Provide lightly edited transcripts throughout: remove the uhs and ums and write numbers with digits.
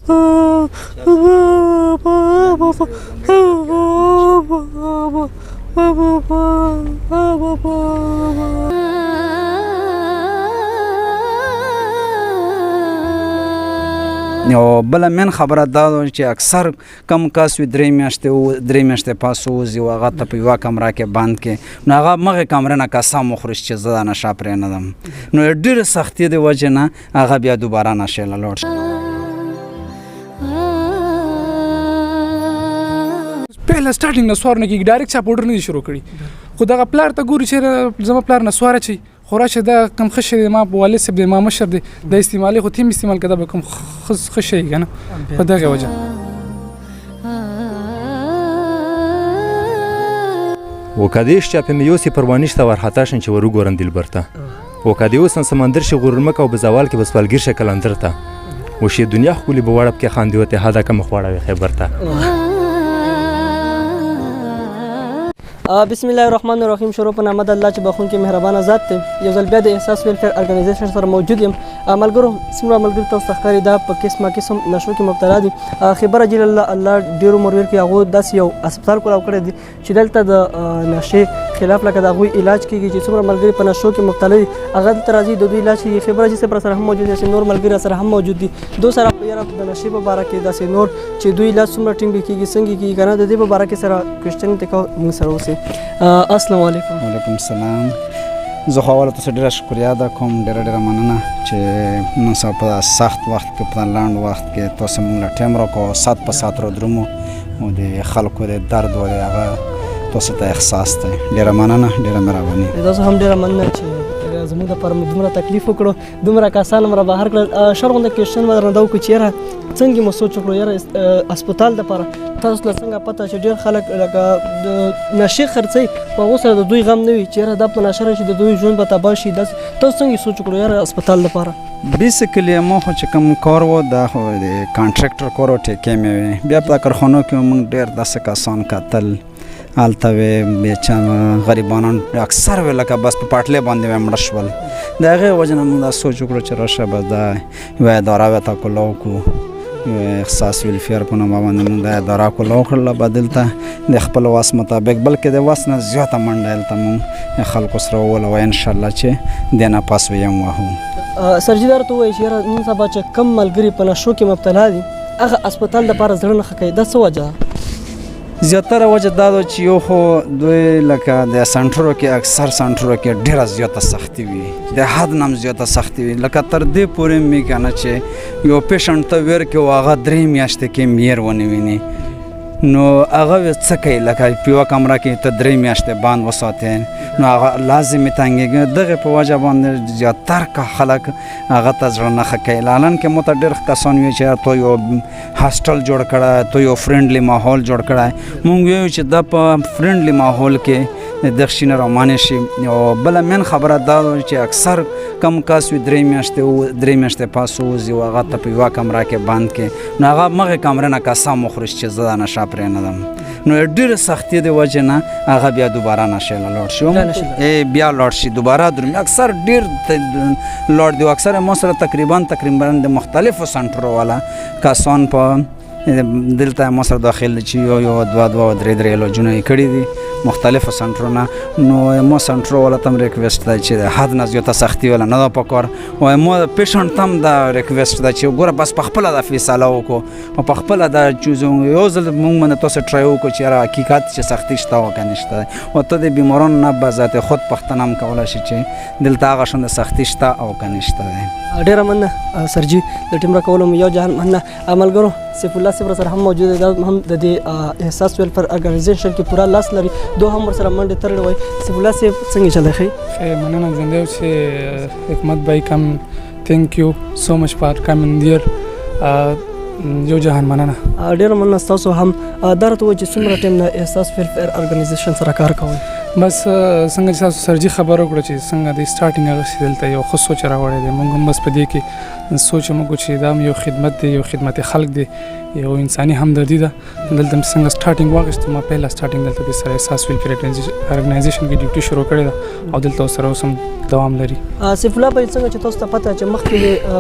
او بله من خبره دا ده چې اکثر کم کس وي 3 میاشتې پاس ووځي او هغه ته په یوه کمره کې بند کړي نو هغه مغې کمرې نه قسم وخوري چې زه دا نشه پرېنهدم نو ډېرې سختي د وجې نه هغه بیا دوباره نشې له لوړ شي. پهله سټارټینګ نسوار نه کېږي ډایرکټ چا پوډر نه دي شروع کړي خو دغه پلار ته ګوري چې زما پلار نسوار اچوي خو راشه دا کم ښه شی دی ما والد صاحب دی ما مشر دی دا استعمالي خو تیم استعمال کړه به کوم ښه شی که نه په دغه وجه. وکادیش چاپه میوسی پروانیش تا ورحتاشن چه ورو گورن دلبرتا وکادیوسن سمندر ش غرمک او بزوال کې بسوالگیر شکل اندرتا وشي دنیا خولي بوړب کې خاندیوته هدا کم خوړه خبرتا. بسم الله الرحمن الرحیم. شروع په نام د الله چې بخون کې مهربان ذات دی. یو ځل بیا د احساس ویلفیر ارګنایزیشن سره موجود یم. ملګرو څومره ملګرو تاسو ښکاري دا په قسمه قسم نشو کې مبتلا دي. خبره جل الله ډیرو مرور کې هغه داس یو هسپتال کولاو کړی دي چې دلته د نشې خلاف لکه د هغوی علاج کیږي چې څومره ملګري په نشو کې مبتلا دي هغه دلته راځي د دوی علاج کیږي. خبره جسه سره هم موجود دي چې نور ملګري سره هم موجود دي دو سره یاره د نشې په باره کې داسې نور چې دوی علاج څومره ټینګ کیږي څنګه کیږي کنه د دې په باره کې سره کوېسچن ته موږ سره اوسئ. السلام علیکم. وعلیکم السلام. زه خو اوله تاسو ډېره شکریا ادا کوم ډېره مننه چې نن سبا په سخت وخت کې په لنډ وخت کې تاسو موږ له ټایم راکړو سات په سات را درومو او د خلکو د درد او هغه تاسو ته احساس دی. ډېره مننه ډېره مهرباني. تاسو هم ډېره مننه چې زموږ دپاره مو دومره تکلیف وکړو دومره کسان مو را بهر کړل. شر غونډه کوېسچن به درنه دا وکړو چې یاره څنګه مو سوچ وکړو یاره هسپتال دپاره تاسو له څنګه پته چې ډېر خلک لکه د نشې خرڅوي په هغو سره د دوی غم نه وي چې یاره دا په نشه راشي د دوی ژوند به تباه شي داسې تاسو څنګه سوچ وکړو یاره هسپتال دپاره. بیسیکلی ما خو چې کوم کار و دا خو د کانټراکټر کار و ټیکې مې وې بیا په کارخانو کې موږ ډېر داسې کسان کتل هلته وې بیچاره غریبانان اکثر وې لکه بس په پټلۍ باندې وې مړه شول د هغې وجې نه موږ دا سوچ وکړو چې راشه بس دا یوه اداره وې تا کولاو کړو احساس ویلفیر په نامه باندې موږ دا اداره کولاو کړله به دلته د خپل وس مطابق بلکې د وس نه زیاته منډه هلته موږ خلکو سره وولوه انشاءالله چې دې نه پس ویم وهو. سرجي دا راته ووایي چې یاره نن سبا چې کم ملګري په نشو کې مبتلا دي هغه هسپتال دپاره زړه نه ښه کوي دا څه وجه؟ زیاتره وجه دا ده چې یو خو دوی لکه د سنټرو کې اکثر سنټرو کې ډېره زیاته سختي وي د حد نه هم زیاته سختي وي لکه تر دې پورې مې که نه چې یو پیشنټ ته ویر کې و هغه 3 میاشتې کې میر ونه ویني نو هغه څه کوي لکه په یوه کمره کې ته 3 میاشتې بند وساتې نو هغه لازمې تنګېږي دغې په وجه باندې زیاتره خلک هغه ته زړه نه ښه کوي. حالان کې مو ته ډېر کسان وي چې تو یو هاسټل جوړ کړی تو یو فرینډلی ماحول جوړ کړی مونږ ویو چې دا په فرینډلی ماحول کې دغه شي نه روانې شي. او بله من خبره دا ده چې اکثر کم کس وي 3 میاشتې پاس ووځي او هغه ته په یوه کمره کې بند کړي نو هغه مغې کمرې نه قسم وخوري چې زه دا نشه پرېنهدم نو ډېرې سختي د وجې نه هغه بیا دوباره نشې له لوړ شي بیا لوړ شي دوباره درومي اکثر ډېر لوړ دي اکثر ما سره تقریبا د مختلفو سنټرو والا کسان په دلته ما سره داخل چې یو 2 3 علاجونه یې کړي دي مختلفو سنټرونه نو ما سنټرو والا ته هم ریکویسټ دی چې د حد نه زیاته سختي والا نه ده پکار او ما پیشنټ ته هم دا ریکویسټ ده چې ګوره بس په خپله دا فیصله وکړو او په خپله دا چوز یو ځل موږ باندې تاسو ټرای وکړو چې یاره حقیقت چې سختي شته او که نشته او ته د بیمارانو نه به ذات خود پوښتنه هم کولی شي چې دلته هغه شان د سختي شته او که نشته دی. ډېره مننه سرجي د ټیم راکولو مو یو جهان مننه. ملګرو سیف الله صاحب سره هم موجود دی دا هم د دې احساس ویلفیر ارګنایزیشن کې پوره لاس لري دو هم ورسره منډې تړلې وای. سیف الله صاحب څنګه چلی ښه مننه زنده اوسې حکمت بھائی کم تھینک یو سو مچ فار کمینګ دیئر یو جهان مننه. ډېره مننه ستاسو هم دا راته ووایي چې څومره ټایم نه احساس ویلفیر ارګنایزیشن سره کار کوئ؟ بس څنګه چې تاسو سرجي خبره وکړه چې څنګه د سټارټینګ هغه دلته یو ښه سوچ راوړی دی موږ هم بس په دې کې سوچ موږ چې دا یو خدمت دی یو خدمت خلک دی یو انساني همدردي ده دلته څنګه سټارټینګ واغېست ما पहिला سټارټینګ دلته د سره احساس ویلفیر ارګنایزیشن کې ډیوټي شروع کړې ده او دلته سره اوس هم دوام لري سیف الله بھائی څنګه چې تاسو ته پته چې مخکې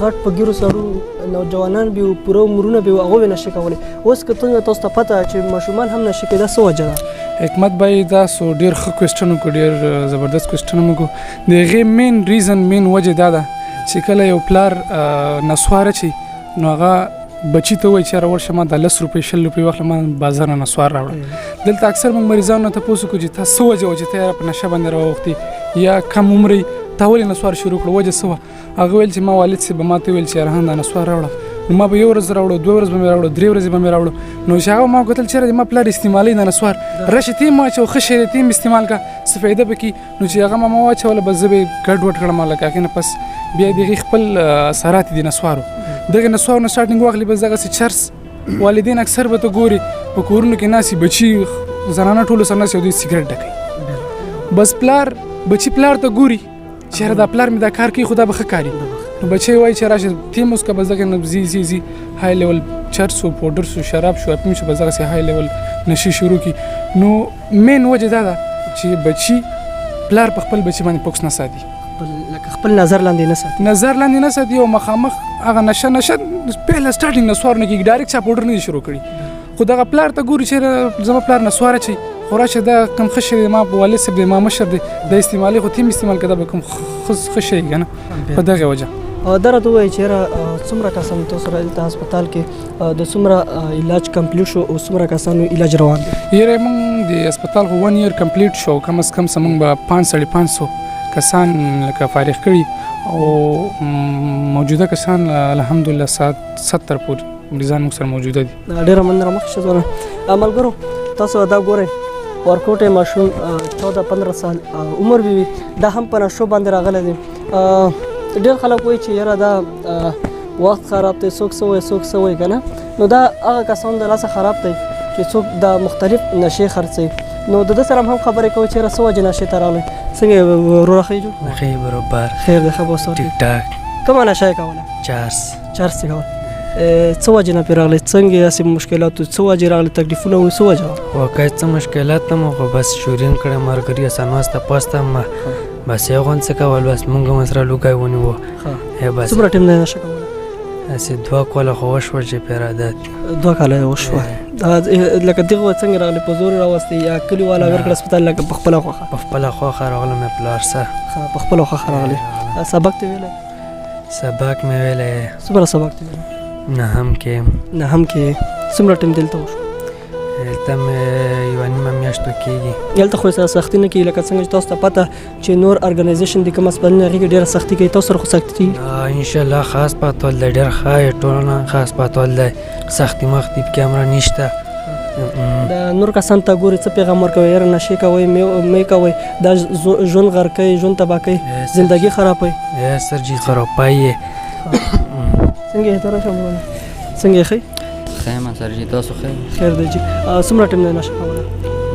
غټ په ګیرو سړو نوجوانان به پوره عمرونه به هغه نشي کولای اوس که تاسو ته پته چې ماشومان هم نشي کېدا سو وجه ده حکمت بھائی دا سو ډیر ښه کوېسچن وکړو ډیر زبردست کوېسچن وکړو د هغې مین ریزن مین وجه دا ده چې کله یو پلار نسواره چي نو هغه بچی ته وایي چې را ورشه ما د 10 روپۍ 20 روپۍ واخله ما بازار نه نسوار راوړه دلته اکثر موږ مریضانو ته تپوس کوو چې تا څه وجه وه چې ته یې په نشه باندې راوختې یا کم عمر یې تا ولې نسوار شروع کړو وجه څه وه هغه ویل چې ما والد صاحب به ما ته ویل چې یارحان دا نسوار راوړه نو ما به یو ورځ راوړو 2 ورځې به مې راوړو 3 ورځې به مې راوړو نو چې هغه ما کتل چېرې ما پلار استعمالوي دا نسوار راشي ته یې ما اچو ښه شی دی ته یې استعمال کړه څه فایده پکې نو چې هغه ما واچوله بس زه به یې ګډ وډ کړم لکه هغې نه پس بیا د هغې خپل اثرات دي نسوارو دغه نسوار نه سټارټینګ واخلي بس دغسې چرس والدین اکثر به ته ګوري په کورونو کې ناسي بچي زنانه ټولو سره ناسي او دوی سګرټ ډکوي بس پلار بچي پلار ته ګوري چېرې دا پلار مې دا کار کوي خو دا به ښه کاري نو بچی وایي چې راشه تیم اوس که بس دغه نه زی های لیول چرس و پوډر شو شراب شو اپین شو بس دغسې های لیول نشي شروع کړي نو مین وجه دا ده چې بچي پلار په خپل بچي باندې پوکس نه ساتي خپل نظر لاندې نه ساتي او مخامخ هغه نشه پهله سټارټینګ نسوار نه کېږي ډایرکټ چا پوډر نه دي شروع کړي خو دغه پلار ته ګوري چې زما پلار نسواره چي خو راشه دا کم ښه شی دی ما والد صاحب دی ما مشر دی دا استعمالي خو ته هم استعمال کړه دا به کوم ښه شی که نه په دغې وجه دا راته ووایي چې یاره څومره کسان تاسو سره دلته هسپتال کې د څومره علاج کمپلیټ شو او څومره کسانو علاج روان دی یاره موږ د هسپتال خو 1 year کمپلیټ شو کم از کم موږ به 500 کسان لکه فارغ کړي او موجوده کسان الحمدلله 70 پورې مریضان موږ سره موجوده دي ډېره مننه مخکې شه ځوانه ملګرو تاسو دا ګورئ ورکوټی ماشوم 14-15 سال عمر به وي دا هم په نشو باندې راغلی دی ډېر خلک وایي چې یاره دا وخت خراب دی څوک څه وایي که نه نو دا هغه کسانو د لاسه خراب دی چې څوک دا مختلف نشې خرڅوي نو د ده سره هم خبرې کوو چې یاره څه وجې نشې ته راغلی څنګه یې وروره ښه جوړ ښه برابر خیر دی ښه به اوس ټیک ټاک کومه نشه یې کوله چارس یې کوله څه وجې نه پرې راغلی څنګه یې هسې مشکلاتو څه وجې راغلی تکلیفونه وي څه وجه واقعي څه مشکلات هم خو بس شورین کړی ملګري اسانواسته پاسته ما بس یې غوند څه کول بس مونږ هم سره لوګی ونیوه بس څومره ټیم نه نشه کوله هسې 2 کاله خو وشوه چې پرې عادت 2 کاله یې وشوه لکه دغه څنګه راغلی په زور راوستې یا کلي والا ورکړه هسپتال لکه په خپله خوښه په خپله خوښه راغلم مې پلار سره په خپله خوښه راغلی سبق ته ویلی سبق مې ویلی څومره سبق ته ویلی نهم کې څومره ټیم دلته وشو هلته مې 1.5 میاشتو کېږي هلته خو سره سختي نه کېږي لکه څنګه چې تاسو ته پته چې نور ارګنایزیشن دي کوم هسپتالونه هغې کې ډېره سختي کوي تاسو سره خو سختي کېږي انشاءالله ښه هسپتال دی ډېر ښه ټولنه ښه هسپتال دی سختي مختي پکې همره نشته د نور کسان ته ګوري څه پیغام ورکوي یاره نشې کوئ مې کوئ دا ژوند غر کوي ژوند تباه کوي زندګي خرابوي سرجي خرابوي څنګه یې ته راشه مولانا څنګه یې ښه ښه یم سرجي تاسو ښه خیر دی جي څومره ټیم نه نشه کوله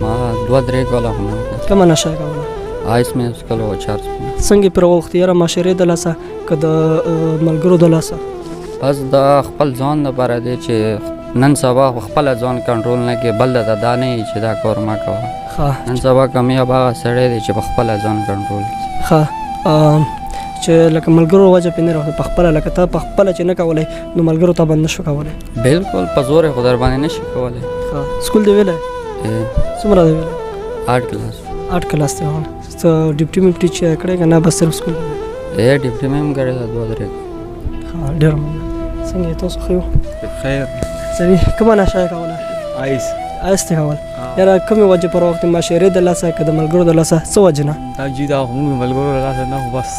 ما 2-3 کاله هم کومه نشه کوله آیس مې وڅښلو او چارج څنګه پرې وغوښتې یاره معاشرې د لاسه که د ملګرو د لاسه بس د خپل ځان دپاره دی چې نن سبا خپله ځان کنټرول نه کړي بل ته دا نه وي چې دا کار مه کوه نن سبا کامیاب هغه سړی دی چې په خپله ځان کنټرول کړي ښه چې لکه ملګرو وجه پې نه راغلی په خپله لکه ته په خپله چې نه کولی نو ملګرو ته به نه شو کولی بلکل په زور یې خو در باندې نه شي کولی ښه سکول دی ویلی څومره دی ویلی 8 کلاس 8 کلاس دی ته ډیپټي میپټي چې کړی که نه بس صرف سکول ډیپټي مې هم کړې ده 2-3 ښه ډېره مننه څنګه یې تاسو ښه یو خیر سړي کومه نشه یې کوله آیس دی کول یاره کومې وجې پر وخت معاشرې د لاسه که د ملګرو د لاسه څه وجې نه دا جي دا خو موږ ملګرو له لاسه نه خو بس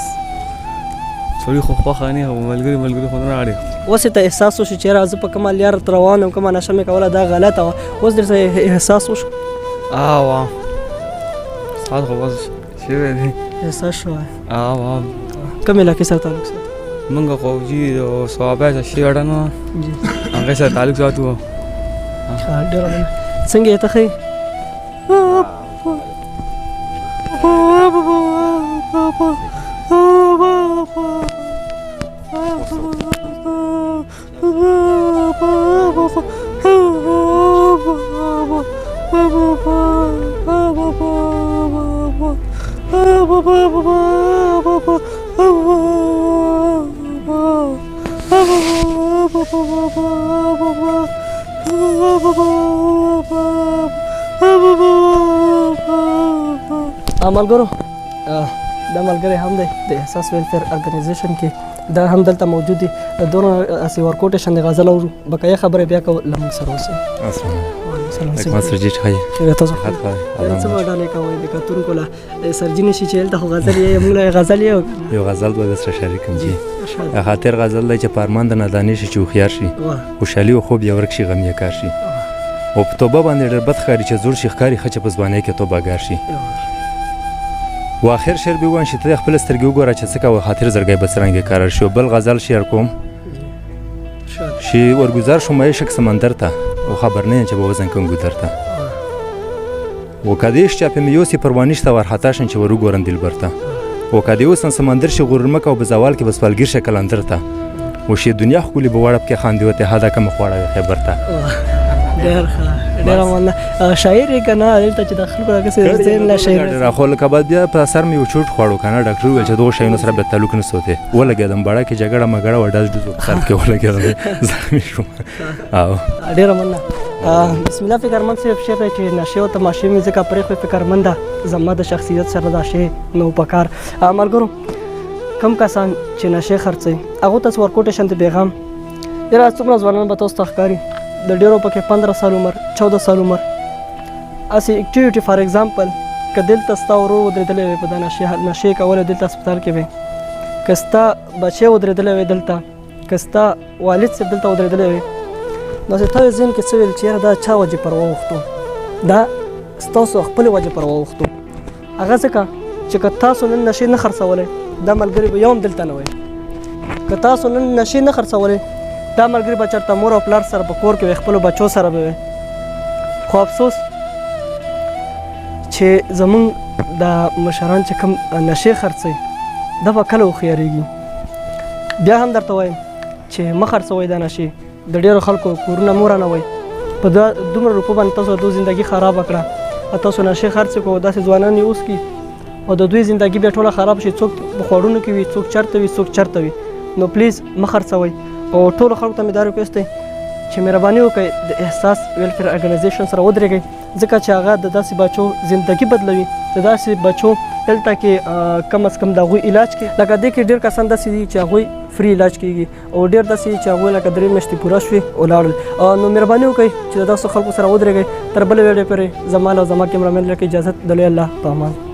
سړي خو خوښه نه خو ملګري خو نه راړي اوس یې ته احساس وشو چې یاره زه په کومه لار روان یم کومه نشه مې کوله دا غلطه وه اوس درته احساس وشو وا ساعت خو بس شوی دی احساس شوی وا کوم علاقې سره تعلق ساتي موږ خو جي د صوابه شي اړه جی هغه سره تعلق ساتو ډېره مننه څنګه یې ته ښه ملګرو دا ملګری هم دی د احساس ویلفیر ارګنایزیشن کې دا هم دلته موجود دي دونه اسی ورکوټ شند غزل او بقایه خبره بیا کو لمن سره اوسه السلام سرجی خای تاسو څه وډاله کوي د کتون کوله سرجی نشي چې دلته غزل یې موږ غزل یو غزل به سره شریکم جی خاطر غزل دی چې پارمان د نادانی شي چې خيار شي خوشحالي او خوب یو ورک شي غم یې کار شي او په توبه باندې ډېر بد خاري چې زور شي ښکاری خچ په ځواني کې توبه ګار شي و اخر شعر به وان چې ته خپل سترګې وګوره چې څه کوه خاطر زړګی بسرنګ قرار شو بل غزل شعر کوم شي ورگذار شو مې شک سمندر ته او خبر نه چې به وزن کوم ګذر ته و کدیش چې په میوسی پروانیش ته ورحتا شن چې ورو ګورن دل برته و کدیوسن سمندر شي غرمک او بزوال کې بس پلګیر شکل اندر ته و شي دنیا خو لی بوړب کې خاندي وته هدا کوم خوړه خبر ته ډېر والله شاعر کنه دلته چې داخل کړه کې زین لا شاعر راخول کبد بیا په اثر مې وچوټ خوړو کنه ډاکټر ویل چې دوه شینو سره به تعلق نه سوته ولګیدم بڑا کې جګړه مګړه وډاز دو سات کې ولګیدم زمي شو او ډېر مننه بسم الله فکر من صرف شعر چې نشه او تماشې مې ځکه پرې فکر منده زما د شخصیت سره دا شی نو پکار ملګرو کم کسان چې نشه خرڅي هغه تاسو ورکوټ شنت پیغام یره څومره ځوانان به تاسو تخکاری د ډیرو پکې 15 سال عمر 14 سال عمر اسی اکټیویټي فار ایگزامپل کدل تاسو ورو ودرېدلې په دانه نشه کول دلته هسپتال کې وي کستا بچي ودرېدلې دلته کستا والد سره دلته ودرېدلې نو زه ته زین کې څه ویل چې دا چا وجه پروا وختو دا تاسو خپل وجه پروا وختو هغه څه چې تاسو نن نشه نه خرڅولې دا ملګری به یوم دلته نه وي که تاسو نن نشه نه خرڅولې دا ملګری به چېرته مور او پلار سره په کور کې خپلو بچو سره به وي خو افسوس چې زمونږ د مشران چې کوم نشې خرڅوي دا به کله وخیارېږي بیا هم درته وایم چې مه خرڅوئ دا نشې د ډېرو خلکو کورونه مه ورانوئ په دومره روپو باندې تاسو د زندګي خرابه کړه تاسو نشې خرڅ کړو داسې ځوانان یې اوس کړي او د دوی زندګي بیا ټوله خراب شي څوک په خوړونو کې وي څوک چرته وي څوک چرته وي نو پلیز مه خرڅوئ او ټولو خلکو ته مې دا ریکویسټ دی چې مهرباني وکړئ د احساس ویلفیر ارګنایزیشن سره ودرېږئ ځکه چې هغه د داسې بچو زندګي بدلوي د داسې بچو دلته کې کم از کم د هغوی علاج کوي لکه دې کې ډېر کسان داسې دي چې هغوی فری علاج کیږي او ډېر داسې چې هغوی لکه 3 میاشتې پوره شوې ولاړل نو مهرباني وکړئ چې د داسې خلکو سره ودرېږئ تر بلې ویډیو پورې زما او زما کیمرامین لکه اجازت د لوی الله په امان